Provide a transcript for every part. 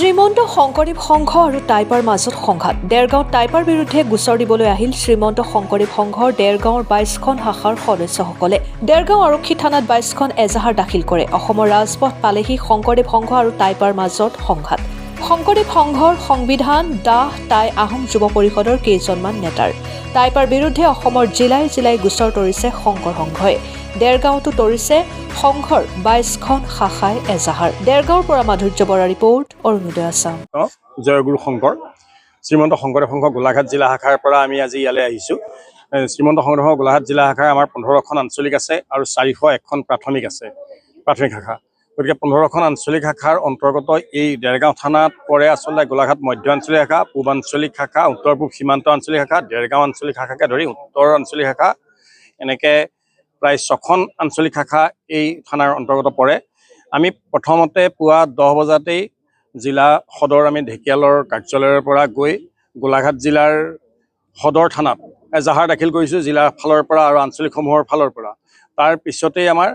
শ্ৰীমন্ত শংকৰদেৱ সংঘ আৰু টাইপাৰ মাজত সংঘাত। দেৰগাঁৱত টাইপাৰ বিৰুদ্ধে গোচৰ দিবলৈ আহিল শ্ৰীমন্ত শংকৰদেৱ সংঘৰ দেৰগাঁৱৰ ২২খন শাখাৰ সদস্যসকলে। দেৰগাঁও আৰক্ষী থানাত ২২খন এজাহাৰ দাখিল কৰে। অসমৰ ৰাজপথ পালেহি শংকৰদেৱ সংঘ আৰু টাইপাৰ মাজত সংঘাত। শংকৰদেৱ সংঘৰ সংবিধান দাহ টাই আহোম যুৱ পৰিষদৰ কেইজনমান নেতাৰ। টাইপাৰ বিৰুদ্ধে অসমৰ জিলাই জিলাই গোচৰ তৰিছে শংকৰ সংঘই। দেৰগাঁৱতো তৰিছে সংঘৰ ২২খন শাখাই এজাহাৰ। দেৰগাঁৱৰ পৰা মাধুৰ্য বৰা ৰিপৰ্ট, অৰুণোদয় আছাম। জয়গুৰু শংকৰ শ্ৰীমন্ত শংকৰদেৱ সংঘ গোলাঘাট জিলা শাখাৰ পৰা আমি আজি ইয়ালৈ আহিছোঁ। শ্ৰীমন্ত শংকৰদেৱ সংঘ গোলাঘাট জিলা শাখাৰ আমাৰ ১৫খন আঞ্চলিক আছে আৰু ৪০১খন প্ৰাথমিক শাখা। গতিকে ১৫খন আঞ্চলিক শাখাৰ অন্তৰ্গত এই দেৰগাঁও থানাত পৰে আচলতে গোলাঘাট মধ্য আঞ্চলিক শাখা, পূব আঞ্চলিক শাখা, উত্তৰ পূব সীমান্ত আঞ্চলিক শাখা, দেৰগাঁও আঞ্চলিক শাখাকে ধৰি উত্তৰ আঞ্চলিক শাখা, এনেকৈ প্ৰায় ৬খন আঞ্চলিক শাখা এই থানাৰ অন্তৰ্গত পৰে। আমি প্ৰথমতে পুৱা ১০ বজাতেই জিলা সদৰ আমি ঢেকিয়ালৰ কাৰ্যালয়ৰ পৰা গৈ গোলাঘাট জিলাৰ সদৰ থানাত এজাহাৰ দাখিল কৰিছোঁ জিলাৰ ফালৰ পৰা আৰু আঞ্চলিকসমূহৰ ফালৰ পৰা। তাৰ পিছতেই আমাৰ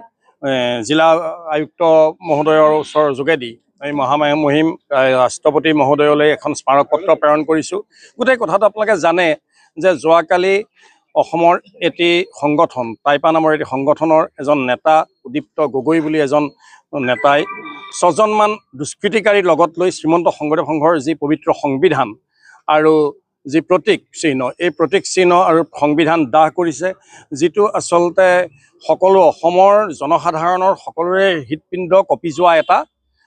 জিলা আয়ুক্ত মহোদয়ৰ ওচৰৰ যোগেদি এই মহামহিম ৰাষ্ট্ৰপতি মহোদয়লৈ এখন স্মাৰক পত্ৰ প্ৰেৰণ কৰিছোঁ। গোটেই কথাটো আপোনালোকে জানে যে যোৱাকালি অসমৰ এটি সংগঠন টাইপা নামৰ এটি সংগঠনৰ এজন নেতা উদীপ্ত গগৈ বুলি এজন নেতাই ৬জনমান দুষ্কৃতিকাৰীৰ লগত লৈ শ্ৰীমন্ত শংকৰদেৱ সংঘৰ যি পবিত্ৰ সংবিধান আৰু যি প্ৰতীক চিহ্ন, এই প্ৰতীক চিহ্ন আৰু সংবিধান দাহ কৰিছে, যিটো আচলতে সকলো অসমৰ জনসাধাৰণৰ সকলোৰে হৃদপিণ্ড কঁপি যোৱা এটা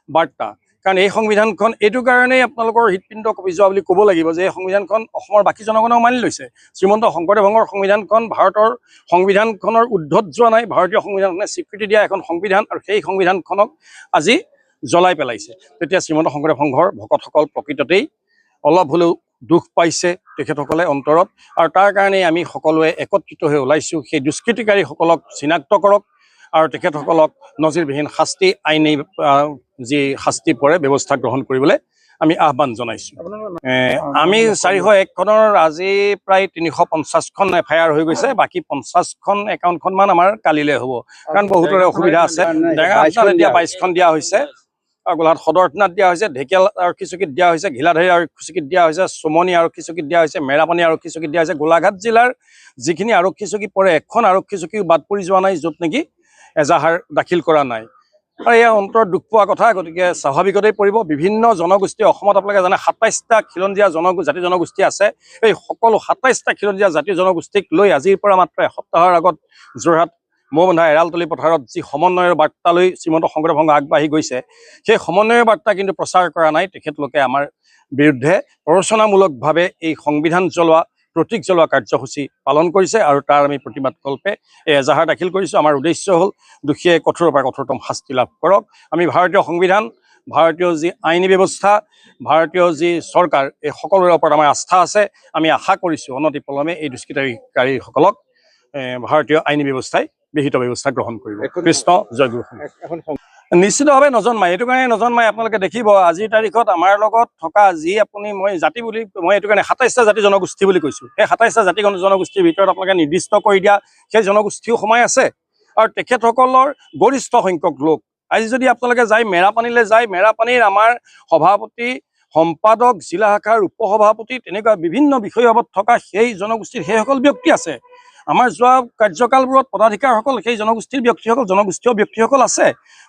বাৰ্তা। কাৰণ এই সংবিধানখন এইটো কাৰণেই আপোনালোকৰ হৃদপিণ্ড কঁপি যোৱা বুলি ক'ব লাগিব যে এই সংবিধানখন অসমৰ বাকী জনগণেও মানি লৈছে। শ্ৰীমন্ত শংকৰদেৱ সংঘৰ সংবিধানখন ভাৰতৰ সংবিধানখনৰ উৰ্ধত যোৱা নাই। ভাৰতীয় সংবিধানখনে স্বীকৃতি দিয়া এখন সংবিধান আৰু সেই সংবিধানখনক আজি জ্বলাই পেলাইছে। তেতিয়া শ্ৰীমন্ত শংকৰদেৱ সংঘৰ ভকতসকল প্ৰকৃততেই অলপ হ'লেও দুখ পাইছে তেখেতসকলে অন্তৰত, আৰু তাৰ কাৰণেই আমি সকলোৱে একত্ৰিত হৈ ওলাইছোঁ। সেই দুষ্কৃতিকাৰীসকলক চিনাক্ত কৰক আৰু তেখেতসকলক নজিৰবিহীন শাস্তি, আইনী যি শাস্তি পৰে ব্যৱস্থা গ্ৰহণ কৰিবলৈ আমি আহ্বান জনাইছোঁ। আমি ৪০১খনৰ আজি প্ৰায় ৩৫০খন FIR হৈ গৈছে। বাকী ৫০খন ৫১খনমান আমাৰ কালিলৈ হ'ব, কাৰণ বহুতৰে অসুবিধা আছে। ডেঙা এতিয়া ২২খন দিয়া হৈছে, গোলাঘাট সদৰ থানাত দিয়া হৈছে, ঢেকিয়াল আৰক্ষী চকীত দিয়া হৈছে, ঘিলাধাৰী আৰক্ষী চকীত দিয়া হৈছে, চমনি আৰক্ষী চকীত দিয়া হৈছে, মেৰাপানী আৰক্ষী চকীত দিয়া হৈছে। গোলাঘাট জিলাৰ যিখিনি আৰক্ষী চকী পৰে এখন আৰক্ষী চকীও বাদ পৰি যোৱা নাই য'ত নেকি এজাহাৰ দাখিল কৰা নাই, আৰু এয়া অন্তৰত দুখ পোৱা কথা। গতিকে স্বাভাৱিকতেই পৰিব। বিভিন্ন জনগোষ্ঠী অসমত আপোনালোকে জানে ২৭টা খিলঞ্জীয়া জাতি জনগোষ্ঠী আছে। এই সকলো ২৭টা খিলঞ্জীয়া জাতি জনগোষ্ঠীক লৈ আজিৰ পৰা মাত্ৰ এসপ্তাহৰ আগত যোৰহাট মৌবন্ধা এৰালতলী পথাৰত যি সমন্বয়ৰ বাৰ্তা লৈ শ্ৰীমন্ত শংকৰদেৱ সংঘ আগবাঢ়ি গৈছে, সেই সমন্বয়ৰ বাৰ্তা কিন্তু প্ৰচাৰ কৰা নাই। তেখেতলোকে আমাৰ বিৰুদ্ধে প্ৰৰোচনামূলকভাৱে এই সংবিধান জ্বলোৱা, প্ৰতীক জ্বলোৱা কাৰ্যসূচী পালন কৰিছে, আৰু তাৰ আমি প্ৰতিবাদ কল্পে এই এজাহাৰ দাখিল কৰিছোঁ। আমাৰ উদ্দেশ্য হ'ল দোষীয়ে কঠোৰৰ পৰা কঠোৰতম শাস্তি লাভ কৰক। আমি ভাৰতীয় সংবিধান, ভাৰতীয় যি আইনী ব্যৱস্থা, ভাৰতীয় যি চৰকাৰ, এই সকলোৰে ওপৰত আমাৰ আস্থা আছে। আমি আশা কৰিছোঁ অনতিপলমে এই দুষ্কৃতিকাৰীসকলক ভাৰতীয় আইনী ব্যৱস্থাই বিহিত ব্যৱস্থা গ্ৰহণ কৰিব। কৃষ্ণ জয়গুৰু। নিশ্চিতভাৱে নজন্মায়, এইটো কাৰণে নজন্মায়। আপোনালোকে দেখিব আজিৰ তাৰিখত আমাৰ লগত থকা যি মই জাতি বুলি মই এইটো কাৰণে ২৭টা জাতি জনগোষ্ঠী বুলি কৈছোঁ। সেই ২৭টা জাতি জনগোষ্ঠীৰ ভিতৰত আপোনালোকে নিৰ্দিষ্ট কৰি দিয়া সেই জনগোষ্ঠীও সোমাই আছে, আৰু তেখেতসকলৰ গৰিষ্ঠ সংখ্যক লোক আজি যদি আপোনালোকে যায় মেৰাপানীলৈ যায়, মেৰাপানীৰ আমাৰ সভাপতি, সম্পাদক, জিলা শাখাৰ উপসভাপতি, তেনেকুৱা বিভিন্ন বিষয়ত থকা সেই জনগোষ্ঠীৰ সেইসকল ব্যক্তি আছে। আমাৰ যোৱা কাৰ্যকালবোৰত পদাধিকাৰসকল সেই জনগোষ্ঠীয় ব্যক্তিসকল আছে।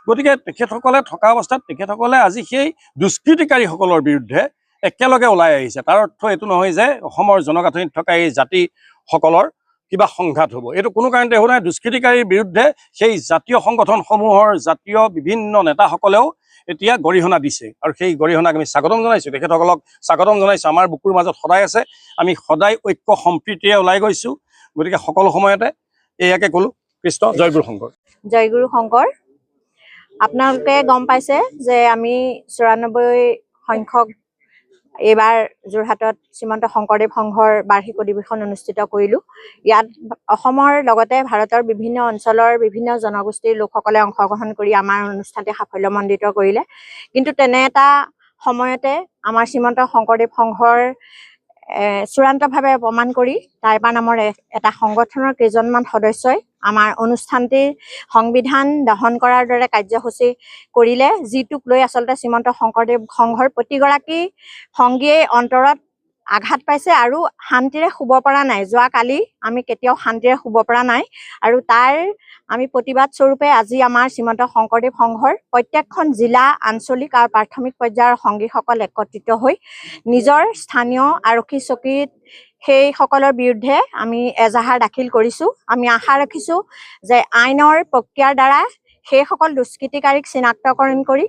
গতিকে তেখেতসকলে থকা অৱস্থাত তেখেতসকলে আজি সেই দুষ্কৃতিকাৰীসকলৰ বিৰুদ্ধে একেলগে ওলাই আহিছে। তাৰ অৰ্থ এইটো নহয় যে অসমৰ জনগাঁথনিত থকা এই জাতিসকলৰ কিবা সংঘাত হ'ব, এইটো কোনো কাৰণতে হোৱা নাই। দুষ্কৃতিকাৰীৰ বিৰুদ্ধে সেই জাতীয় সংগঠনসমূহৰ জাতীয় বিভিন্ন নেতাসকলেও এতিয়া গৰিহণা দিছে, আৰু সেই গৰিহণাক আমি স্বাগতম জনাইছোঁ। তেখেতসকলক স্বাগতম জনাইছোঁ। আমাৰ বুকুৰ মাজত সদায় আছে, আমি সদায় ঐক্য সম্প্ৰীতিৰে ওলাই গৈছোঁ। গতিকে সকলো সময়তে এয়াকে ক'লোঁ, কৃষ্ণ জয়গুৰু শংকৰ। জয়গুৰু শংকৰ। আপোনালোকে গম পাইছে যে আমি ৯৪ সংখ্যক এইবাৰ যোৰহাটত শ্ৰীমন্ত শংকৰদেৱ সংঘৰ বাৰ্ষিক অধিৱেশন অনুষ্ঠিত কৰিলোঁ। ইয়াত অসমৰ লগতে ভাৰতৰ বিভিন্ন অঞ্চলৰ বিভিন্ন জনগোষ্ঠীৰ লোকসকলে অংশগ্ৰহণ কৰি আমাৰ অনুষ্ঠানটি সাফল্যমণ্ডিত কৰিলে। কিন্তু তেনে এটা সময়তে আমাৰ শ্ৰীমন্ত শংকৰদেৱ সংঘৰ চূড়ান্তভাৱে প্ৰমাণ কৰি টাইপা নামৰ এটা সংগঠনৰ কেইজনমান সদস্যই আমাৰ অনুষ্ঠানটিৰ সংবিধান দহন কৰাৰ দৰে কাৰ্যসূচী কৰিলে, যিটোক লৈ আচলতে শ্ৰীমন্ত শংকৰদেৱ সংঘৰ প্ৰতিগৰাকী সংগীয়ে অন্তৰত আঘাত পাইছে আৰু শান্তিৰে শুব পৰা নাই। যোৱাকালি আমি কেতিয়াও শান্তিৰে শুব পৰা নাই আৰু তাৰ আমি প্ৰতিবাদ স্বৰূপে আজি আমাৰ শ্ৰীমন্ত শংকৰদেৱ সংঘৰ প্ৰত্যেকখন জিলা, আঞ্চলিক আৰু প্ৰাথমিক পৰ্যায়ৰ সংগীসকল একত্ৰিত হৈ নিজৰ স্থানীয় আৰক্ষী চকীত সেইসকলৰ বিৰুদ্ধে আমি এজাহাৰ দাখিল কৰিছোঁ। আমি আশা ৰাখিছোঁ যে আইনৰ প্ৰক্ৰিয়াৰ দ্বাৰা সেইসকল দুষ্কৃতিকাৰীক চিনাক্তকৰণ কৰি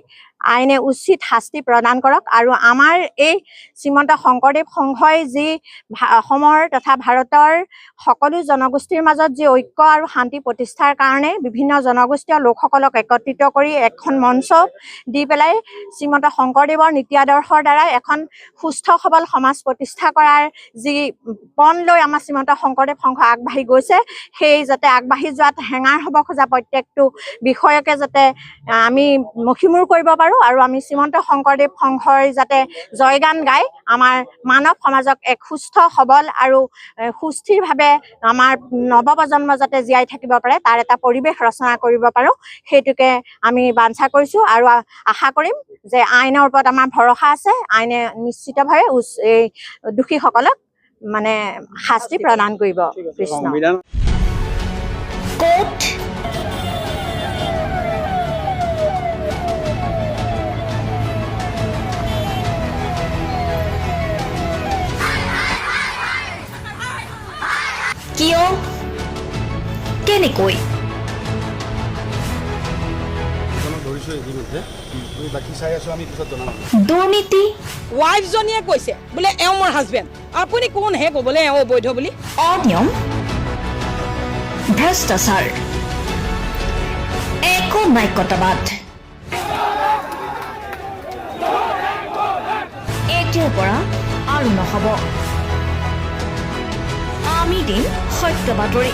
আইনে উচিত শাস্তি প্ৰদান কৰক আৰু আমাৰ এই শ্ৰীমন্ত শংকৰদেৱ সংঘই যি অসমৰ তথা ভাৰতৰ সকলো জনগোষ্ঠীৰ মাজত যি ঐক্য আৰু শান্তি প্ৰতিষ্ঠাৰ কাৰণে বিভিন্ন জনগোষ্ঠীয় লোকসকলক একত্ৰিত কৰি এখন মঞ্চ দি পেলাই শ্ৰীমন্ত শংকৰদেৱৰ নীতি আদৰ্শৰ দ্বাৰা এখন সুস্থ সবল সমাজ প্ৰতিষ্ঠা কৰাৰ যি পণ লৈ আমাৰ শ্ৰীমন্ত শংকৰদেৱ সংঘ আগবাঢ়ি গৈছে, সেই যাতে আগবাঢ়ি যোৱাত হেঙাৰ হ'ব খোজা প্ৰত্যেকটো বিষয়কে যাতে আমি মষিমূৰ কৰিব পাৰোঁ আৰু আমি শ্ৰীমন্ত শংকৰদেৱ সংঘৰ যাতে জয়গান গাই আমাৰ মানৱ সমাজক এক সুস্থ সবল আৰু সুস্থিৰভাৱে আমাৰ নৱপ্ৰজন্ম যাতে জীয়াই থাকিব পাৰে তাৰ এটা পৰিৱেশ ৰচনা কৰিব পাৰোঁ, সেইটোকে আমি বাঞ্ছা কৰিছোঁ আৰু আশা কৰিম যে আইনৰ ওপৰত আমাৰ ভৰসা আছে। আইনে নিশ্চিতভাৱে এই দোষীসকলক মানে শাস্তি প্ৰদান কৰিব। কৃষ্ণ। কিয় কেনেকৈ দুৰ্নীতি ৱাইফজনীয়ে কৈছে বোলে এওঁ মোৰ হাজবেণ্ড, আপুনি কোন হে ক'বলৈ এওঁ অবৈধ বুলি? অনিয়ম, ভ্ৰষ্টাচাৰ, একনায়কতাবাদ, এতিয়াৰ পৰা আৰু নহ'ব। আমি দিম সত্য বাতৰি।